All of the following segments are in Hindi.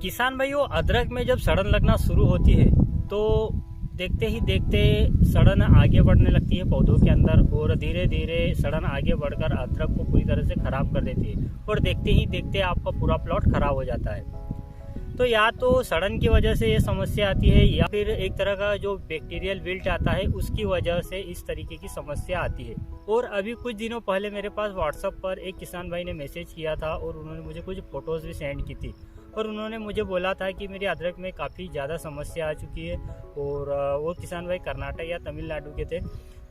किसान भाइयों, अदरक में जब सड़न लगना शुरू होती है तो देखते ही देखते सड़न आगे बढ़ने लगती है पौधों के अंदर और धीरे धीरे सड़न आगे बढ़कर अदरक को पूरी तरह से खराब कर देती है और देखते ही देखते आपका पूरा प्लॉट खराब हो जाता है। तो या तो सड़न की वजह से ये समस्या आती है या फिर एक तरह का जो बैक्टीरियल विल्ट आता है उसकी वजह से इस तरीके की समस्या आती है। और अभी कुछ दिनों पहले मेरे पास व्हाट्सएप पर एक किसान भाई ने मैसेज किया था और उन्होंने मुझे कुछ फ़ोटोज़ भी सेंड की थी और उन्होंने मुझे बोला था कि मेरी अदरक में काफ़ी ज़्यादा समस्या आ चुकी है। और वो किसान भाई कर्नाटक या तमिलनाडु के थे।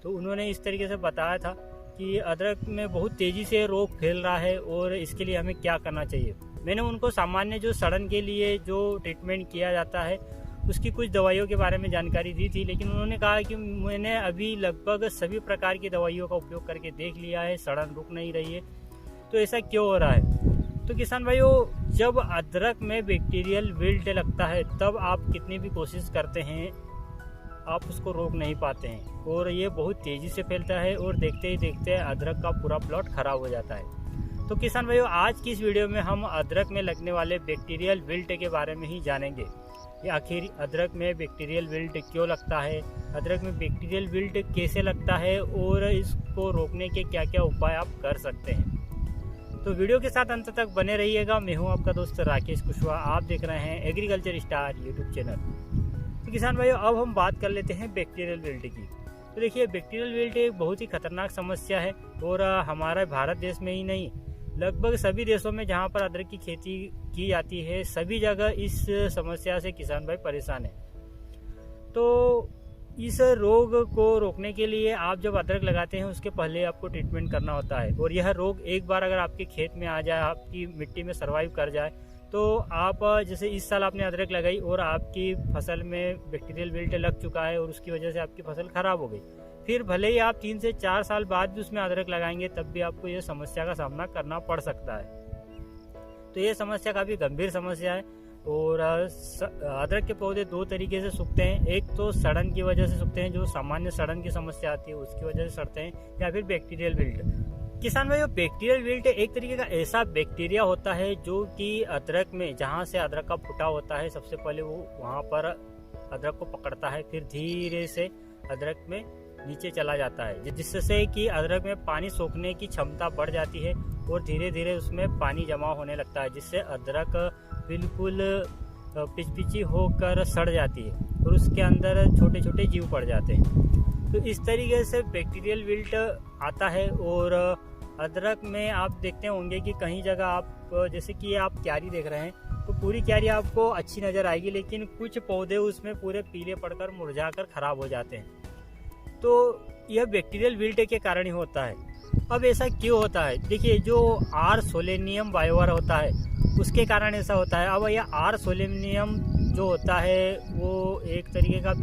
तो उन्होंने इस तरीके से बताया था कि अदरक में बहुत तेज़ी से रोग फैल रहा है और इसके लिए हमें क्या करना चाहिए। मैंने उनको सामान्य जो सड़न के लिए जो ट्रीटमेंट किया जाता है उसकी कुछ दवाइयों के बारे में जानकारी दी थी, लेकिन उन्होंने कहा कि मैंने अभी लगभग सभी प्रकार की दवाइयों का उपयोग करके देख लिया है, सड़न रुक नहीं रही है, तो ऐसा क्यों हो रहा है। तो किसान भाइयों, जब अदरक में बैक्टीरियल विल्ट लगता है तब आप कितनी भी कोशिश करते हैं आप उसको रोक नहीं पाते हैं और ये बहुत तेज़ी से फैलता है और देखते ही देखते अदरक का पूरा प्लॉट खराब हो जाता है। तो किसान भाइयों, आज की इस वीडियो में हम अदरक में लगने वाले बैक्टीरियल विल्ट के बारे में ही जानेंगे कि आखिर अदरक में बैक्टीरियल विल्ट क्यों लगता है, अदरक में बैक्टीरियल विल्ट कैसे लगता है और इसको रोकने के क्या क्या उपाय आप कर सकते हैं। तो वीडियो के साथ अंत तक बने रहिएगा। मैं हूं आपका दोस्त राकेश कुशवाहा, आप देख रहे हैं एग्रीकल्चर स्टार यूट्यूब चैनल। तो किसान भाइयों, अब हम बात कर लेते हैं बैक्टीरियल विल्ट की। तो देखिए, बैक्टीरियल विल्ट एक बहुत ही खतरनाक समस्या है और हमारे भारत देश में ही नहीं, लगभग सभी देशों में जहां पर अदरक की खेती की जाती है सभी जगह इस समस्या से किसान भाई परेशान है। तो इस रोग को रोकने के लिए आप जब अदरक लगाते हैं उसके पहले आपको ट्रीटमेंट करना होता है और यह रोग एक बार अगर आपके खेत में आ जाए, आपकी मिट्टी में सर्वाइव कर जाए, तो आप जैसे इस साल आपने अदरक लगाई और आपकी फसल में बैक्टीरियल विल्ट लग चुका है और उसकी वजह से आपकी फसल खराब हो गई, फिर भले ही आप 3 से 4 साल बाद भी उसमें अदरक लगाएंगे तब भी आपको ये समस्या का सामना करना पड़ सकता है। तो ये समस्या काफ़ी गंभीर समस्या है और अदरक के पौधे 2 तरीके से सूखते हैं। एक तो सड़न की वजह से सूखते हैं, जो सामान्य सड़न की समस्या आती है उसकी वजह से सड़ते हैं, या फिर बैक्टीरियल विल्ट। किसान भाइयों, बैक्टीरियल विल्ट एक तरीके का ऐसा बैक्टीरिया होता है जो कि अदरक में जहाँ से अदरक का फुटा होता है सबसे पहले वो वहाँ पर अदरक को पकड़ता है, फिर धीरे से अदरक में नीचे चला जाता है, जिससे कि अदरक में पानी सोखने की क्षमता बढ़ जाती है और धीरे धीरे उसमें पानी जमा होने लगता है, जिससे अदरक बिल्कुल पिचपिची होकर सड़ जाती है और उसके अंदर छोटे छोटे जीव पड़ जाते हैं। तो इस तरीके से बैक्टीरियल विल्ट आता है। और अदरक में आप देखते होंगे कि कहीं जगह आप जैसे कि आप क्यारी देख रहे हैं तो पूरी क्यारी आपको अच्छी नज़र आएगी, लेकिन कुछ पौधे उसमें पूरे पीले पड़कर मुरझाकर खराब हो जाते हैं। तो यह बैक्टीरियल विल्ट के कारण ही होता है। अब ऐसा क्यों होता है? देखिए, जो आर सोलेनियम बायोवर होता है उसके कारण ऐसा होता है। अब यह आर सोलेनियम जो होता है वो एक तरीके का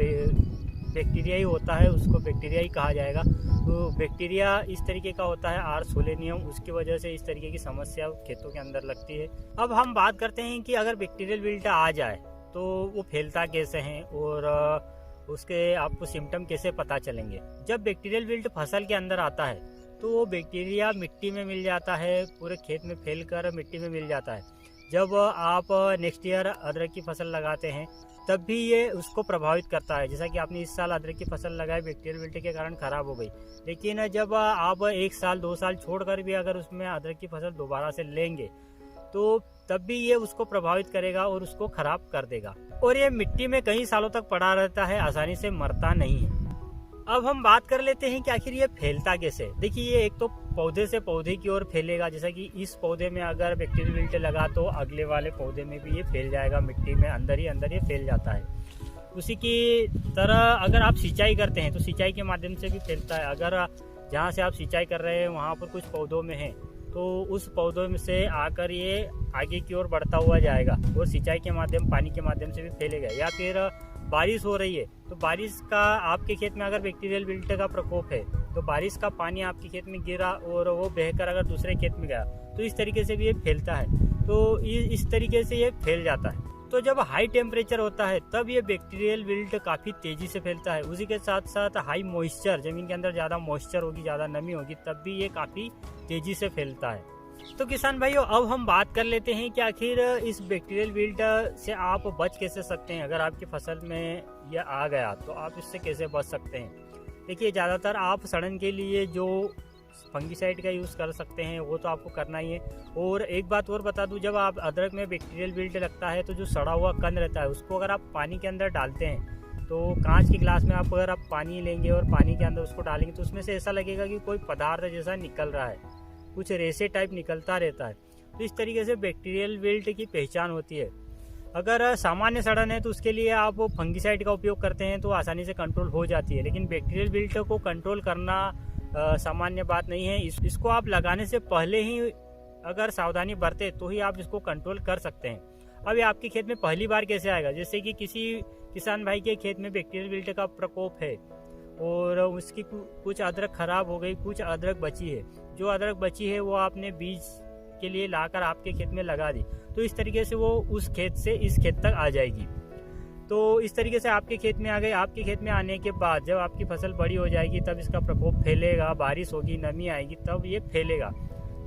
बैक्टीरिया ही होता है, उसको बैक्टीरिया ही कहा जाएगा। तो बैक्टीरिया इस तरीके का होता है आर सोलेनियम, उसकी वजह से इस तरीके की समस्या खेतों के अंदर लगती है। अब हम बात करते हैं कि अगर बैक्टीरियल विल्ट आ जाए तो वो फैलता कैसे हैं और उसके आपको सिम्टम कैसे पता चलेंगे। जब बैक्टीरियल विल्ट फसल के अंदर आता है तो वो बैक्टीरिया मिट्टी में मिल जाता है, पूरे खेत में फैलकर मिट्टी में मिल जाता है। जब आप नेक्स्ट ईयर अदरक की फसल लगाते हैं तब भी ये उसको प्रभावित करता है। जैसा कि आपने इस साल अदरक की फसल लगाई, बैक्टीरियल विल्ट के कारण खराब हो गई, लेकिन जब आप 1 साल 2 साल छोड़कर भी अगर उसमें अदरक की फसल दोबारा से लेंगे तो तब भी ये उसको प्रभावित करेगा और उसको खराब कर देगा और ये मिट्टी में कई सालों तक पड़ा रहता है, आसानी से मरता नहीं है। अब हम बात कर लेते हैं कि आखिर ये फैलता कैसे। देखिए, ये एक तो पौधे से पौधे की ओर फैलेगा, जैसा कि इस पौधे में अगर बैक्टीरियल विल्ट लगा तो अगले वाले पौधे में भी ये फैल जाएगा, मिट्टी में अंदर ही अंदर ये फैल जाता है। उसी की तरह अगर आप सिंचाई करते हैं तो सिंचाई के माध्यम से भी फैलता है। अगर जहाँ से आप सिंचाई कर रहे हैं वहाँ पर कुछ पौधों में है तो उस पौधों में से आकर ये आगे की ओर बढ़ता हुआ जाएगा और सिंचाई के माध्यम पानी के माध्यम से भी फैलेगा। या फिर बारिश हो रही है तो बारिश का आपके खेत में अगर बैक्टीरियल विल्ट का प्रकोप है तो बारिश का पानी आपके खेत में गिरा और वो बहकर अगर दूसरे खेत में गया तो इस तरीके से भी ये फैलता है। तो इस तरीके से ये फैल जाता है। तो जब हाई टेम्परेचर होता है तब ये बैक्टीरियल विल्ट काफ़ी तेज़ी से फैलता है। उसी के साथ साथ हाई मॉइस्चर, ज़मीन के अंदर ज़्यादा मॉइस्चर होगी, ज़्यादा नमी होगी, तब भी ये काफ़ी तेज़ी से फैलता है। तो किसान भाइयों, अब हम बात कर लेते हैं कि आखिर इस बैक्टीरियल विल्ट से आप बच कैसे सकते हैं। अगर आपकी फसल में यह आ गया तो आप इससे कैसे बच सकते हैं। देखिए, ज़्यादातर आप सड़न के लिए जो फंगिसाइड का यूज़ कर सकते हैं वो तो आपको करना ही है। और एक बात और बता दूं, जब आप अदरक में बैक्टीरियल विल्ट लगता है तो जो सड़ा हुआ कंद रहता है उसको अगर आप पानी के अंदर डालते हैं तो कांच के गिलास में अगर आप पानी लेंगे और पानी के अंदर उसको डालेंगे तो उसमें से ऐसा लगेगा कि कोई पदार्थ जैसा निकल रहा है, कुछ रेसे टाइप निकलता रहता है। तो इस तरीके से बैक्टीरियल विल्ट की पहचान होती है। अगर सामान्य सड़न है तो उसके लिए आप फंगिसाइड का उपयोग करते हैं तो आसानी से कंट्रोल हो जाती है, लेकिन बैक्टीरियल विल्ट को कंट्रोल करना सामान्य बात नहीं है। इसको आप लगाने से पहले ही अगर सावधानी बरते तो ही आप इसको कंट्रोल कर सकते हैं। अब ये आपके खेत में पहली बार कैसे आएगा, जैसे कि किसी किसान भाई के खेत में बैक्टीरियल विल्ट का प्रकोप है और उसकी कुछ अदरक खराब हो गई, कुछ अदरक बची है। जो अदरक बची है वो आपने बीज के लिए लाकर आपके खेत में लगा दी, तो इस तरीके से वो उस खेत से इस खेत तक आ जाएगी। तो इस तरीके से आपके खेत में आ गई। आपके खेत में आने के बाद जब आपकी फसल बड़ी हो जाएगी तब इसका प्रकोप फैलेगा, बारिश होगी, नमी आएगी, तब ये फैलेगा।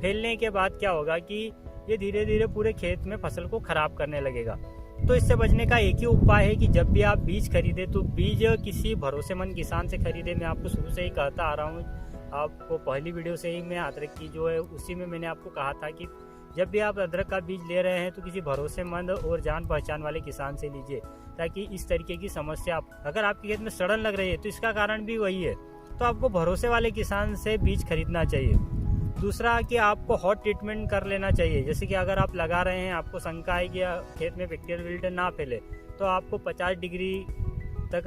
फैलने के बाद क्या होगा कि ये धीरे धीरे पूरे खेत में फसल को खराब करने लगेगा। तो इससे बचने का एक ही उपाय है कि जब भी आप बीज खरीदें तो बीज किसी भरोसेमंद किसान से खरीदें। मैं आपको शुरू से ही कहता आ रहा हूँ, आपको पहली वीडियो से ही मैं अदरक की जो है उसी में मैंने आपको कहा था कि जब भी आप अदरक का बीज ले रहे हैं तो किसी भरोसेमंद और जान पहचान वाले किसान से लीजिए, ताकि इस तरीके की समस्या अगर आपके खेत में सड़न लग रही है तो इसका कारण भी वही है। तो आपको भरोसे वाले किसान से बीज खरीदना चाहिए। दूसरा कि आपको हॉट ट्रीटमेंट कर लेना चाहिए। जैसे कि अगर आप लगा रहे हैं, आपको शंका है कि खेत में बैक्टीरियल विल्ट ना फैले, तो आपको 50 डिग्री तक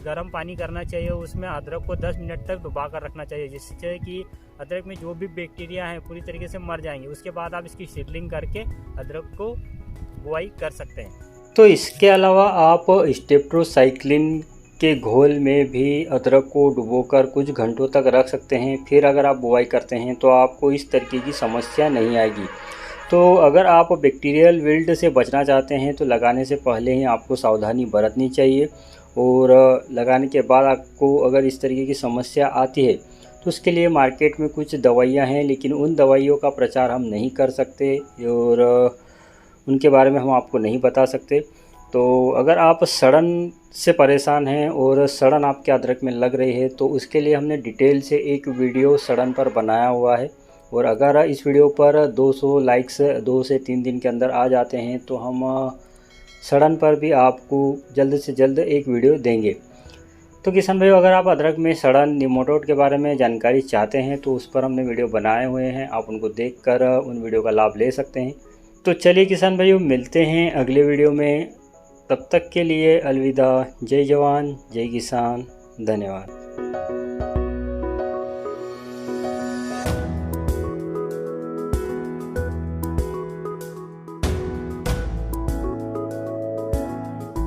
गर्म पानी करना चाहिए। उसमें अदरक को 10 मिनट तक डुबा कर रखना चाहिए, जिससे कि अदरक में जो भी बैक्टीरिया हैं पूरी तरीके से मर जाएंगे। उसके बाद आप इसकी सीडलिंग करके अदरक को बुआई कर सकते हैं। तो इसके अलावा आप स्टेप्टोसाइक्लिन के घोल में भी अदरक को डुबोकर कुछ घंटों तक रख सकते हैं। फिर अगर आप बुआई करते हैं तो आपको इस तरीके की समस्या नहीं आएगी। तो अगर आप बैक्टीरियल विल्ट से बचना चाहते हैं तो लगाने से पहले ही आपको सावधानी बरतनी चाहिए, और लगाने के बाद आपको अगर इस तरीके की समस्या आती है तो उसके लिए मार्केट में कुछ दवाइयाँ हैं, लेकिन उन दवाइयों का प्रचार हम नहीं कर सकते और उनके बारे में हम आपको नहीं बता सकते। तो अगर आप सड़न से परेशान हैं और सड़न आपके अदरक में लग रही है तो उसके लिए हमने डिटेल से एक वीडियो सड़न पर बनाया हुआ है, और अगर इस वीडियो पर 200 लाइक्स 2 से 3 दिन के अंदर आ जाते हैं तो हम सड़न पर भी आपको जल्द से जल्द एक वीडियो देंगे। तो किसान भाइयों, अगर आप अदरक में सड़न निमोटोड के बारे में जानकारी चाहते हैं तो उस पर हमने वीडियो बनाए हुए हैं, आप उनको देखकर उन वीडियो का लाभ ले सकते हैं। तो चलिए किसान भाइयों, मिलते हैं अगले वीडियो में। तब तक के लिए अलविदा। जय जवान जय किसान, धन्यवाद।